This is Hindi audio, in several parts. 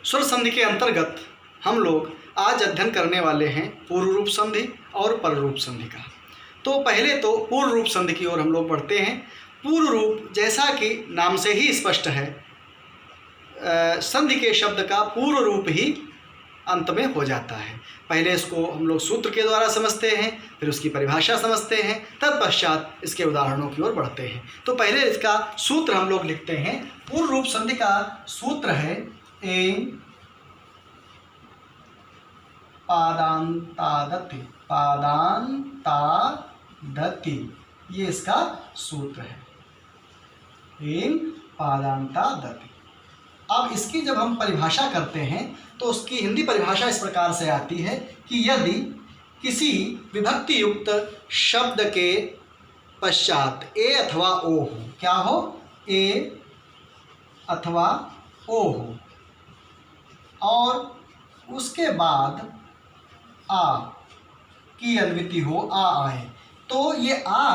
स्वर संधि के अंतर्गत हम लोग आज अध्ययन करने वाले हैं पूर्व रूप संधि और पर रूप संधि का। तो पहले तो पूर्व रूप संधि की ओर हम लोग बढ़ते हैं। पूर्व रूप जैसा कि नाम से ही स्पष्ट है, संधि के शब्द का पूर्व रूप ही अंत में हो जाता है। पहले इसको हम लोग सूत्र के द्वारा समझते हैं, फिर उसकी परिभाषा समझते हैं, तत्पश्चात इसके उदाहरणों की ओर बढ़ते हैं। तो पहले इसका सूत्र हम लोग लिखते हैं। पूर्व रूप संधि का सूत्र है एं पादांतादति, पादांतादति, ये इसका सूत्र है, एं पादांतादति। अब इसकी जब हम परिभाषा करते हैं तो उसकी हिंदी परिभाषा इस प्रकार से आती है कि यदि किसी विभक्ति युक्त शब्द के पश्चात ए अथवा ओ हो, क्या हो, ए अथवा ओ हो, और उसके बाद आ की अन्विति हो, आ आए, तो ये आ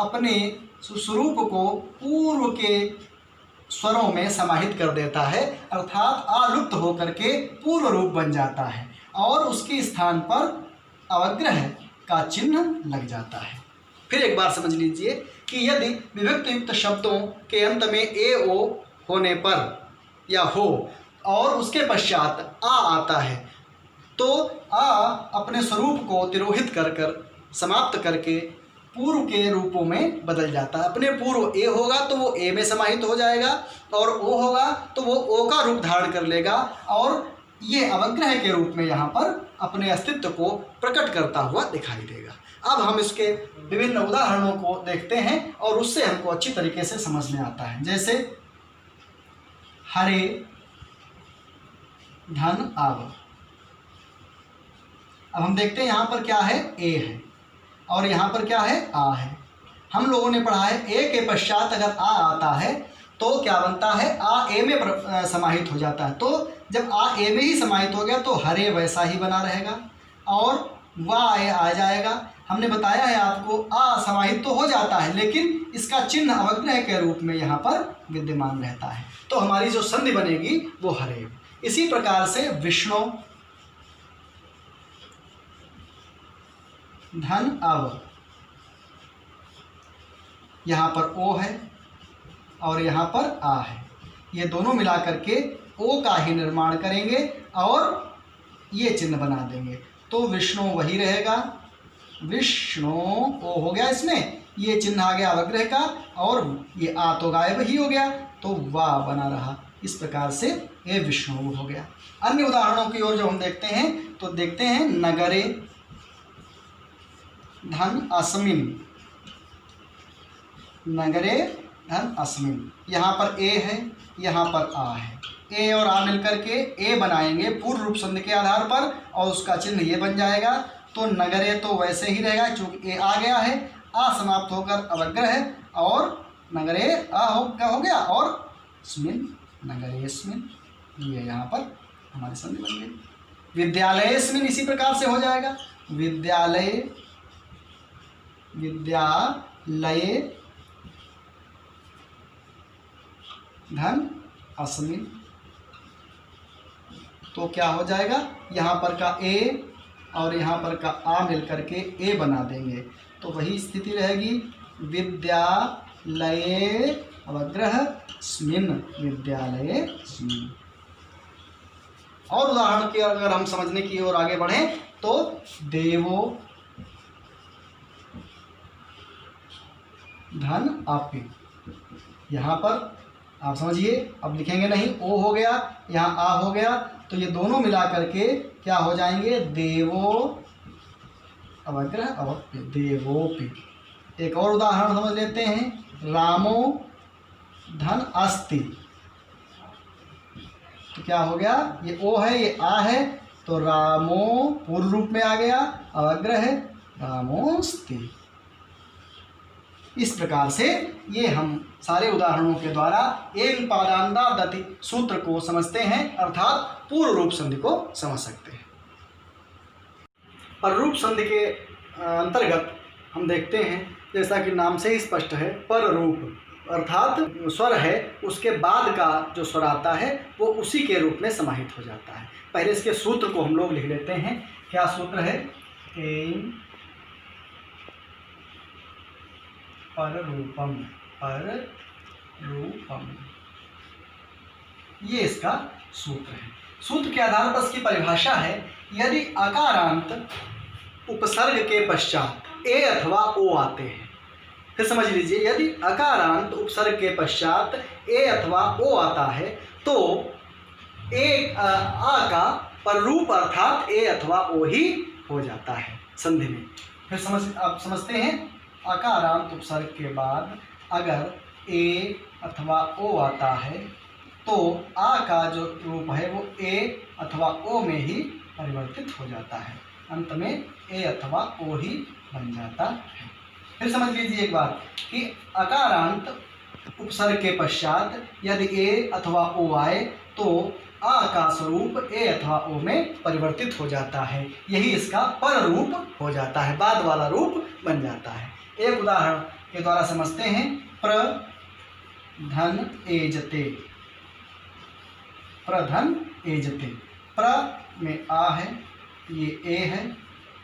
अपने स्वरूप को पूर्व के स्वरों में समाहित कर देता है, अर्थात आ लुप्त होकर के पूर्व रूप बन जाता है और उसके स्थान पर अवग्रह का चिन्ह लग जाता है। फिर एक बार समझ लीजिए कि यदि विभक्ति युक्त शब्दों के अंत में ए ओ होने पर या हो और उसके पश्चात आ आता है, तो आ अपने स्वरूप को तिरोहित कर कर समाप्त करके पूर्व के रूपों में बदल जाता है। अपने पूर्व ए होगा तो वो ए में समाहित हो जाएगा, और ओ होगा तो वो ओ का रूप धारण कर लेगा, और ये अवग्रह के रूप में यहाँ पर अपने अस्तित्व को प्रकट करता हुआ दिखाई देगा। अब हम इसके विभिन्न उदाहरणों को देखते हैं और उससे हमको अच्छी तरीके से समझ में आता है। जैसे हरे धन आव। अब हम देखते हैं यहाँ पर क्या है, ए है, और यहाँ पर क्या है, आ है। हम लोगों ने पढ़ा है ए के पश्चात अगर आ आता है तो क्या बनता है, आ ए में समाहित हो जाता है। तो जब आ ए में ही समाहित हो गया तो हरे वैसा ही बना रहेगा और वाह ए आ जाएगा। हमने बताया है आपको, आ समाहित तो हो जाता है लेकिन इसका चिन्ह अवग्रह के रूप में यहाँ पर विद्यमान रहता है, तो हमारी जो संधि बनेगी वो हरे। इसी प्रकार से विष्णु धन अव, यहाँ पर ओ है और यहाँ पर आ है, ये दोनों मिला करके ओ का ही निर्माण करेंगे और ये चिन्ह बना देंगे, तो विष्णु वही रहेगा। विष्णु ओ हो गया, इसमें ये चिन्ह आ गया अवग्रह का, और ये आ तो गायब ही हो गया, तो वाह बना रहा। इस प्रकार से ये विष्णु हो गया। अन्य उदाहरणों की ओर जो हम देखते हैं तो देखते हैं नगरे धन अस्मिन, नगरे धन अस्मिन, यहाँ पर ए है, यहाँ पर आ है, ए और आ मिलकर के ए बनाएंगे पूर्व रूप संधि के आधार पर, और उसका चिन्ह ये बन जाएगा। तो नगरे तो वैसे ही रहेगा क्योंकि ए आ गया है, आ समाप्त होकर अवग्रह है, और नगरे आ हो गया, और स्मिन नगरे स्मिन, ये यहाँ पर हमारी संधि बन गई। विद्यालय स्मिन इसी प्रकार से हो जाएगा, विद्यालय विद्यालय धन अस्मिन, तो क्या हो जाएगा, यहाँ पर का ए और यहाँ पर का आ मिलकर के ए बना देंगे, तो वही स्थिति रहेगी। विद्यालय अवग्रह स्मिन, विद्यालय स्मिन। और उदाहरण के अगर हम समझने की ओर आगे बढ़ें तो देवो धन आपी, यहाँ पर आप समझिए, अब लिखेंगे नहीं, ओ हो गया, यहाँ आ हो गया, तो ये दोनों मिला करके क्या हो जाएंगे, देवो अवग्रह अवपि, देवोपि। एक और उदाहरण समझ लेते हैं, रामो धन अस्ति, तो क्या हो गया, ये ओ है, ये आ है, तो रामो पूर्व रूप में आ गया, अवग्रह है, रामोस्ति। इस प्रकार से ये हम सारे उदाहरणों के द्वारा एं पादांतादति सूत्र को समझते हैं, अर्थात पूर्व रूप संधि को समझ सकते हैं। पर रूप संधि के अंतर्गत हम देखते हैं, जैसा कि नाम से ही स्पष्ट है, पर रूप अर्थात स्वर है उसके बाद का जो स्वर आता है वो उसी के रूप में समाहित हो जाता है। पहले इसके सूत्र को हम लोग लिख लेते हैं। क्या सूत्र है? एम पररूपम, पररूपम, ये इसका सूत्र है। सूत्र के आधार पर इसकी परिभाषा है, यदि अकारांत उपसर्ग के पश्चात ए अथवा ओ आते हैं, फिर समझ लीजिए, यदि अकारांत उपसर्ग के पश्चात ए अथवा ओ आता है तो आ का पररूप अर्थात ए अथवा ओ ही हो जाता है संधि में। फिर आप समझते हैं, अकारांत उपसर्ग के बाद अगर ए अथवा ओ आता है तो आ का जो रूप है वो ए अथवा ओ में ही परिवर्तित हो जाता है, अंत में ए अथवा ओ ही बन जाता है। फिर समझ लीजिए एक बात कि अकारांत उपसर्ग के पश्चात यदि ए अथवा ओ आए तो आ का स्वरूप ए अथवा ओ में परिवर्तित हो जाता है, यही इसका पर रूप हो जाता है, बाद वाला रूप बन जाता है। एक उदाहरण के द्वारा समझते हैं, प्रधन एजते, प्रधन एजते, प्र में आ है, ये ए है,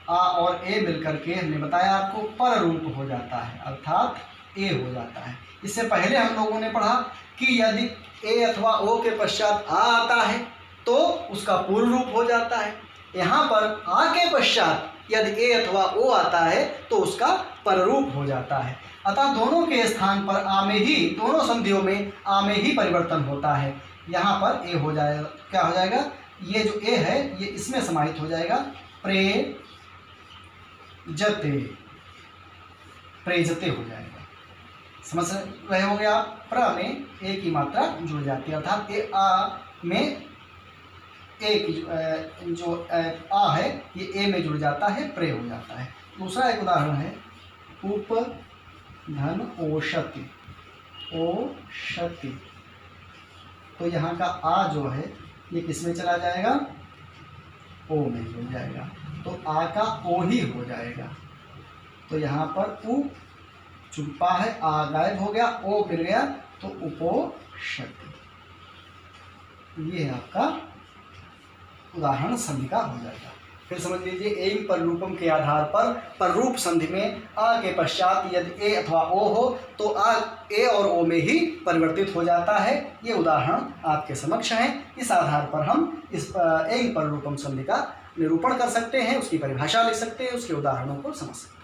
आ और ए मिलकर के हमने बताया आपको पर रूप हो जाता है, अर्थात ए हो जाता है। इससे पहले हम लोगों ने पढ़ा कि यदि ए अथवा ओ के पश्चात आ आता है तो उसका पूर्ण रूप हो जाता है। यहाँ पर आ के पश्चात यदि ए अथवा ओ आता है तो उसका पररूप हो जाता है। अतः दोनों के स्थान पर आ में ही, दोनों संधियों में आ में ही परिवर्तन होता है। यहाँ पर ए हो जाएगा, क्या हो जाएगा, ये जो ए है ये इसमें समाहित हो जाएगा, प्रे जते, प्रेजते हो जाएगा। समझ रहे होंगे आप, प्र में ए की मात्रा जुड़ जाती है, अर्थात ए आ में ए की जो आ है ये ए में जुड़ जाता है, प्रे हो जाता है। दूसरा एक उदाहरण है, उप धन ओषति, ओषति, तो यहाँ का आ जो है ये किस में चला जाएगा, ओ में जुड़ जाएगा, तो आ का ओ ही हो जाएगा। तो यहाँ पर उ चुप्पा है, आ गायब हो गया, ओ मिल गया, तो उपोषति। ये है आपका उदाहरण संधि का हो जाएगा। फिर समझ लीजिए, एम पर रूपम के आधार पर पररूप संधि में आ के पश्चात यदि ए अथवा ओ हो तो आ ए और ओ में ही परिवर्तित हो जाता है। ये उदाहरण आपके समक्ष है। इस आधार पर हम इस एम पर रूपम संधि का निरूपण कर सकते हैं, उसकी परिभाषा लिख सकते हैं, उसके उदाहरणों को समझ सकते हैं।